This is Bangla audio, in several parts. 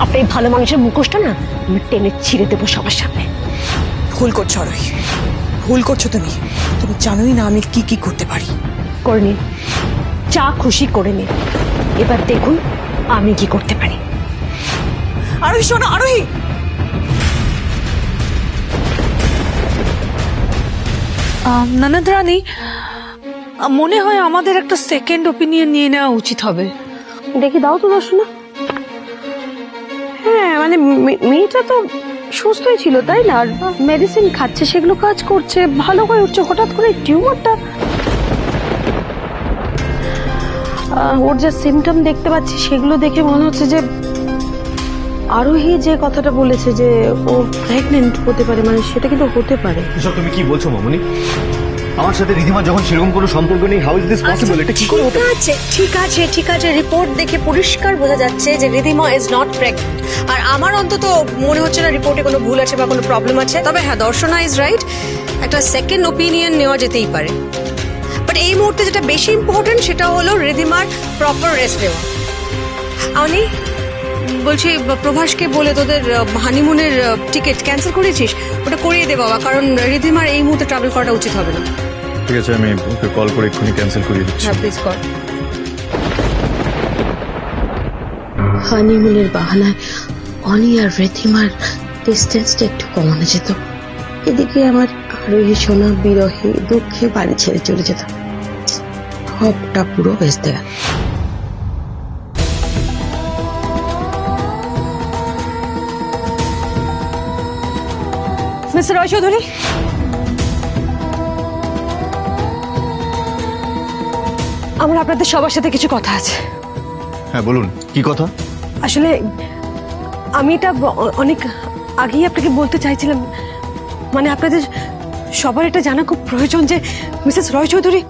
আপনার এই ভালো মানুষের মুখোশটা না আমি টেনে ছিঁড়ে দেবো সবার সামনে। ভুল করছো আরোহী, ভুল করছো তুমি। তুমি জানোই না আমি কি কি করতে পারি। করে নিন, যা খুশি করে নিন। এবার দেখুন আমি কি করতে পারি। আরোহী শোনো, আরোহী ননদ রানী, মনে হয় আমাদের একটা সেকেন্ড ওপিনিয়ন নিয়ে নেওয়া উচিত হবে। দেখি দাও তো দর্শনা। হ্যাঁ মানে মেয়েটা তো সুস্থই ছিল তাই না, আর মেডিসিন খাচ্ছে, সেগুলো কাজ করছে, ভালো হয়ে উঠছে। হঠাৎ করে টিউমারটা, ওর যে সিমটম দেখতে পাচ্ছি সেগুলো দেখে মনে হচ্ছে যে আরোহী যে কথাটা বলেছে যে ও প্রেগনেন্ট হতে পারে, মানে সেটা কিন্তু হতে পারে। এসব তুমি কি বলছো মামনি? আমার সাথে রিধিমা যখন সেরকম কোনো সম্পর্ক নেই, হাউ ইজ দিস পসিবল? এটা কি করে হতে পারে? ঠিক আছে, রিপোর্ট দেখে পরিষ্কার বোঝা যাচ্ছে যে রিধিমা ইজ নট প্রেগনেন্ট। আর আমার অন্তত মনে হচ্ছে না রিপোর্টে কোনো ভুল আছে বা কোনো প্রবলেম আছে। তবে হ্যাঁ, দর্শনা ইজ রাইট, একটা সেকেন্ড ওপিনিয়ন নেওয়া যেতেই পারে। বাট এই মুহূর্তে যেটা বেশি ইম্পর্টেন্ট সেটা হলো রিধিমার প্রপার রেস্ট নেওয়া। আমি বলছি প্রভাসকে বলে তোদের হানিমুনের টিকিট ক্যান্সেল করেছিস, ওটা করিয়ে দে বাবা, কারণ রিধিমার এই মুহূর্তে ট্রাভেল করাটা উচিত হবে না। ঠিক আছে, আমি ওকে কল করে এক্ষুনি ক্যান্সেল করিয়ে দিচ্ছি। হ্যাঁ প্লিজ কর। হানিমুনের বাহানায় অনি আর রিধিমার ডিস্টেন্সটা একটু কমানো যেত। এদিকে আমার আরোহী সোনা বিরহে দুঃখে বাড়ি ছেড়ে চলে যেত। সবটা পুরো ভেস্তে গেল। মিস্টার রয় চৌধুরী, আমার আপনাদের সবার সাথে কিছু কথা আছে। হ্যাঁ বলুন, কি কথা? আসলে আমি এটা অনেক আগেই আপনাকে বলতে চাইছিলাম, মানে আপনাদের সবার এটা জানা খুব প্রয়োজন যে মিসেস রয় চৌধুরী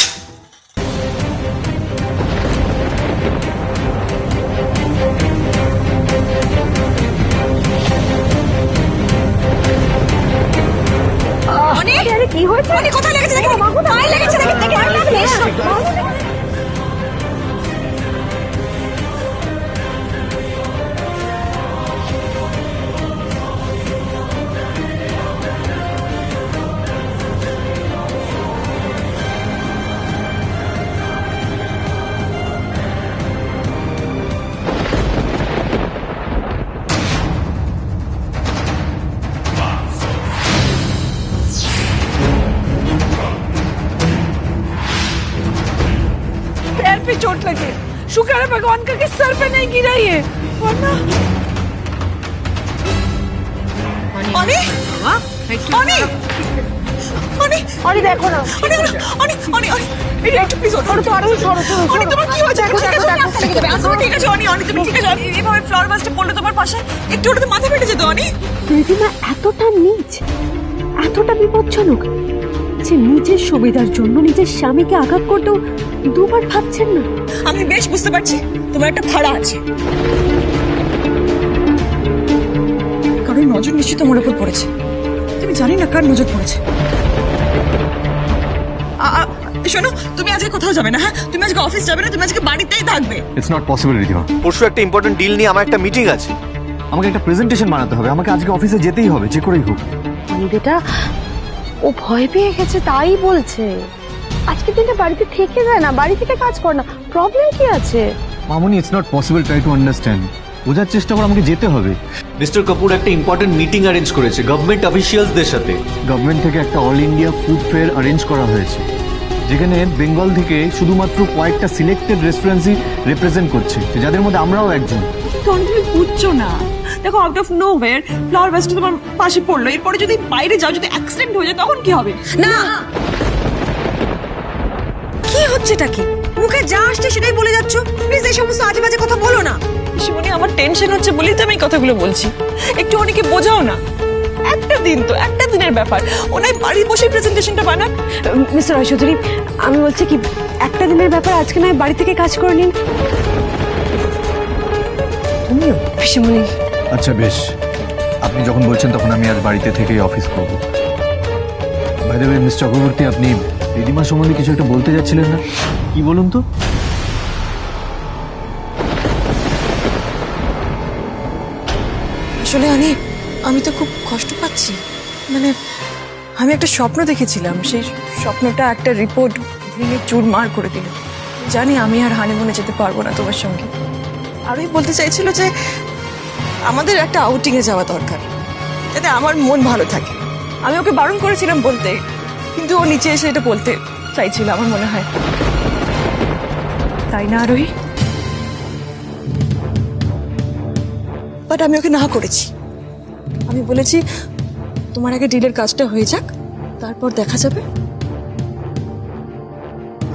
কি হয়েছে, কোথায় লেগেছে দেখি, পায়ে লেগেছে দেখি, पैर पे चोट लगे, शुक्र है भगवान का कि सर पे नहीं गिरा ये, वरना অনি, অনি, অনি, অনি দেখো না, অনি, অনি, অনি, অনি, এই একটু প্লিজ ওঠো তো, আরো সরো, অনি তোমার কি হয়েছে? ঠিক আছে, ঠিক আছে অনি, অনি তুমি ঠিক আছে? অনি এভাবে ফ্লাওয়ার ভাসটা পড়লে তোমার পাশে, একটু ওটাতে মাথা ফেটে যেত অনি। রিধিমা এতটা নীচ, এতটা বিপজ্জনক যে নিজের সুবিধার জন্য নিজের স্বামীকে আঘাত করতেও দুবার ভাবছেন না। আমি বেশ বুঝতে পারছি তোমার একটা ভাড়া আছে, কারণ নজর নিশ্চয়ই তোমার উপর পড়েছে। তুমি জানি না কার নজর পড়েছে। শোনো, তুমি আজকে কোথাও যাবে না, হ্যাঁ? তুমি আজকে অফিস যাবে না, তুমি আজকে বাড়িতেই থাকবে। It's not possible Ridhima. পরশু একটা ইম্পর্টেন্ট ডিল নিয়ে আমার একটা মিটিং আছে, আমাকে একটা প্রেজেন্টেশন বানাতে হবে, আমাকে আজকে অফিসে যেতেই হবে যে করেই হোক। বেটা ও ভয় পেয়ে গেছে তাই বলছে। আজকে দিনটা বাড়িতে থেকে যায় না, বাড়ি থেকে কাজ কর না, প্রবলেম কি আছে? মামনি, it's not possible, try to understand. বোঝার চেষ্টা কর, আমাকে যেতে হবে। মিস্টার কাপুর একটা ইম্পর্টেন্ট মিটিং অ্যারেঞ্জ করেছে গভর্নমেন্ট অফিসিয়ালসদের সাথে। গভর্নমেন্ট থেকে একটা all India food fair arrange করা হয়েছে, যেখানে বেঙ্গল থেকে শুধুমাত্র কয়েকটা সিলেক্টেড রেস্টুরেন্টসই রিপ্রেজেন্ট করছে, যাদের মধ্যে আমরাও একজন। তখন তুমি বুঝছো না, দেখো আউট অফ নোওয়্যার ফ্লাওয়ার ভাসটা তোমার পাশে পড়লো, এরপরে যদি বাইরে যাও, যদি অ্যাক্সিডেন্ট হয়ে যায় তখন কি হবে? না কি হচ্ছেটা কি, মুখে যা আসছে সেটাই বলে যাচ্ছ। প্লিজ এই সমস্ত আজে বাজে কথা বলো না। শিবনী, আমার টেনশন হচ্ছে বলেই তো আমি এই কথাগুলো বলছি। একটু অনেকে বোঝাও না, একটা দিন তো, একটা দিনের ব্যাপার। ওনাই বাড়ি বসে প্রেজেন্টেশনটা বানাক। মিস্টার রয় চৌধুরী, আমি বলছি কি একটা দিনের ব্যাপার, আজকে নয় বাড়ি থেকে কাজ করে নিন। তুমিও পিসিমণি। আচ্ছা বেশ, আপনি যখন বলছেন তখন আমি আজ বাড়িতে থেকেই অফিস করব। By the way miss Chakraborty, আপনি রিধিমা সম্বন্ধে কিছু একটা বলতে যাচ্ছিলেন না, কি বলুন তো? আসলে আমি তো খুব কষ্ট পাচ্ছি। মানে আমি একটা স্বপ্ন দেখেছিলাম, সেই স্বপ্নটা একটা রিপোর্ট ভেঙে চুরমার করে দিল। জানি আমি আর হানিমুনে যেতে পারবো না তোমার সঙ্গে। আরোই বলতে চাইছিল যে আমাদের একটা আউটিংয়ে যাওয়া দরকার, যাতে আমার মন ভালো থাকে। আমি ওকে বারণ করেছিলাম বলতে, কিন্তু ও নিচে এসে এটা বলতে চাইছিল আমার মনে হয়, তাই না আরোহী? বাট আমি ওকে না করেছি। আমি বলেছি তোমার আগে ডিলের কাজটা হয়ে যাক, তারপর দেখা যাবে।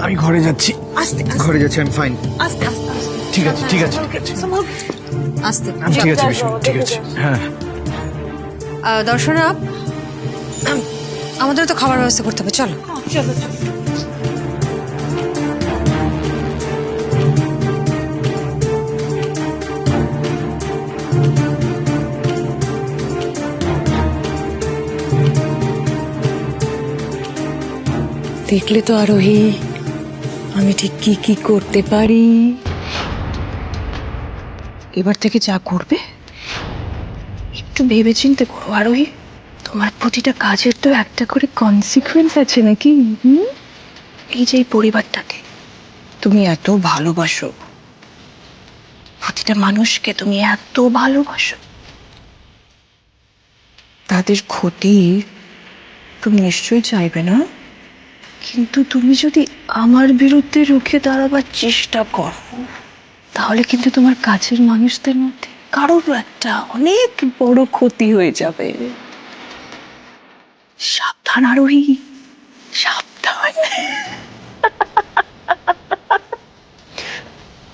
আমি ঘরে যাচ্ছি, আস্তে ঘরে যাচ্ছি, আমি ফাইন। আস্তে আস্তে আস্তে ঠিক আছে, ঠিক আছে, ঠিক আছে, আসতে ঠিক আছে বিশু, ঠিক আছে। হ্যাঁ, দর্শনা, আমাদের তো খাবার ব্যবস্থা করতে হবে, চলো। দেখলে তো আরোহী, আমি ঠিক কি কি করতে পারি। এবার থেকে যা করবে একটু ভেবেচিন্তে করো আরোহী। তোমার প্রতিটা কাজের তো একটা করে কনসিকুয়েন্স আছে নাকি? এই যে এই পরিবারটাকে তুমি এত ভালোবাসো, প্রতিটা মানুষকে তুমি এত ভালোবাসো, তাদের ক্ষতি তুমি নিশ্চয়ই চাইবে না। কিন্তু তুমি যদি আমার বিরুদ্ধে রুখে দাঁড়াবার চেষ্টা করো, তাহলে কিন্তু তোমার কাছের মানুষদের মধ্যে কারোর একটা অনেক বড় ক্ষতি হয়ে যাবে। সাবধান আরোহী, সাবধান।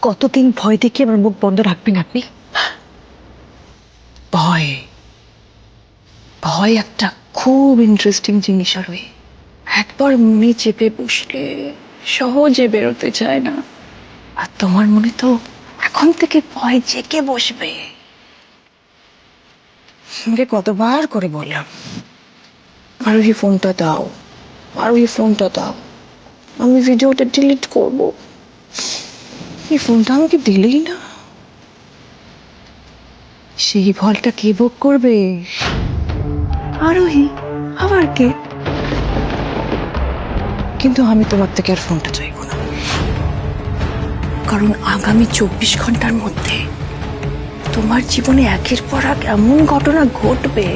কতদিন ভয় দেখে আমার মুখ বন্ধ রাখবেন আপনি? ভয়, ভয় একটা খুব ইন্টারেস্টিং জিনিস আরোহী। একবার মনে চেপে বসলে সহজে বেরোতে চায় না। আর তোমার মনে তো এখন থেকে ভয় জেগে বসবে। আমাকে কতবার করে বললাম, আরোহী ফোনটা দাও, আরোহী ফোনটা দাও, আমি ভিডিওটা ডিলিট করব। এই ফোনটা আমাকে দিলেই না। সেই ফলটা কে ভোগ করবে? আরোহী, আবার কে? কিন্তু আমি তোমার থেকে আর ফোনটা চাইবো না, কারণ আগামী 24 ঘন্টার মধ্যে তোমার জীবনে একের পর এক এমন ঘটনা ঘটবে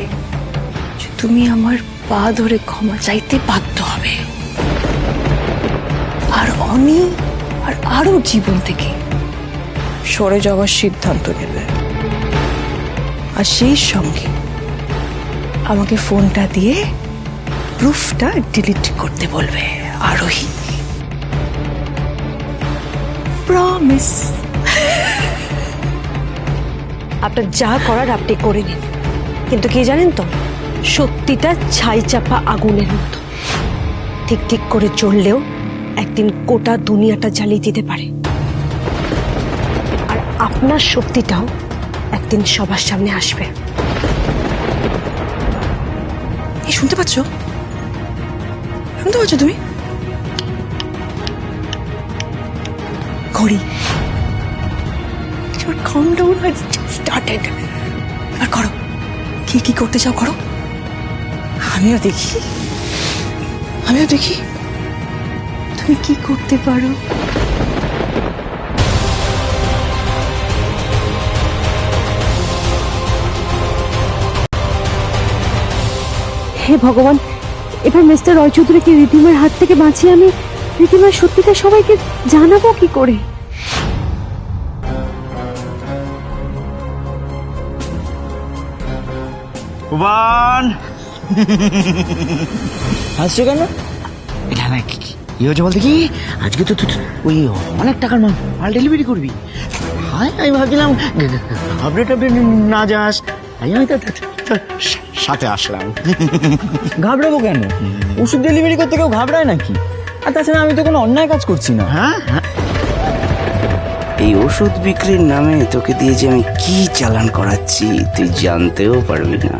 যে তুমি আমার পা ধরে ক্ষমা চাইতে বাধ্য হবে। আর অনি আর আরো জীবন থেকে সরে যাওয়ার সিদ্ধান্ত নেবে। আর সেই সঙ্গে আমাকে ফোনটা দিয়ে প্রুফটা ডিলিট করতে বলবে আরোহী। প্রমিস। আপনার যা করার আপনি করে নিন, কিন্তু কি জানেন তো, সত্যিটা ছাই চাপা আগুনের মতো, ঠিক ঠিক করে চললেও একদিন গোটা দুনিয়াটা জ্বালিয়ে দিতে পারে। আর আপনার সত্যিটাও একদিন সবার সামনে আসবে। এই শুনতে পাচ্ছ? শুনতে পাচ্ছ তুমি? ঘড়ি। Your countdown has just started. আর করো, কি কি করতে চাও করো। আমিও দেখি, আমিও দেখি তুমি কি করতে পারো। হে ভগবান, এবার মিস্টার রয় চৌধুরীকে রিধিমার হাত থেকে বাঁচিয়ে আমি রিধিমার সত্যিটা সবাইকে জানাবো কি করে? কুবান, হাসছো কেন? এটা না কি কি হয়েছে বলতে কি, আজকে তো তুই ওই অনেক টাকার মাল ডেলিভারি করবি। হাই, আমি ভাবছিলাম আপডেট না যাস, তাই আমি তো সাথে আসলাম। ঘাবড়াবো কেন? ওষুধ ডেলিভারি করতে কেউ ঘাবড়ায় নাকি? আর তাছাড়া আমি তো কোনো অন্যায় কাজ করছি না। হ্যাঁ, এই ওষুধ বিক্রির নামে তোকে দিয়ে যে আমি কি চালান করাচ্ছি তুই জানতেও পারবি না।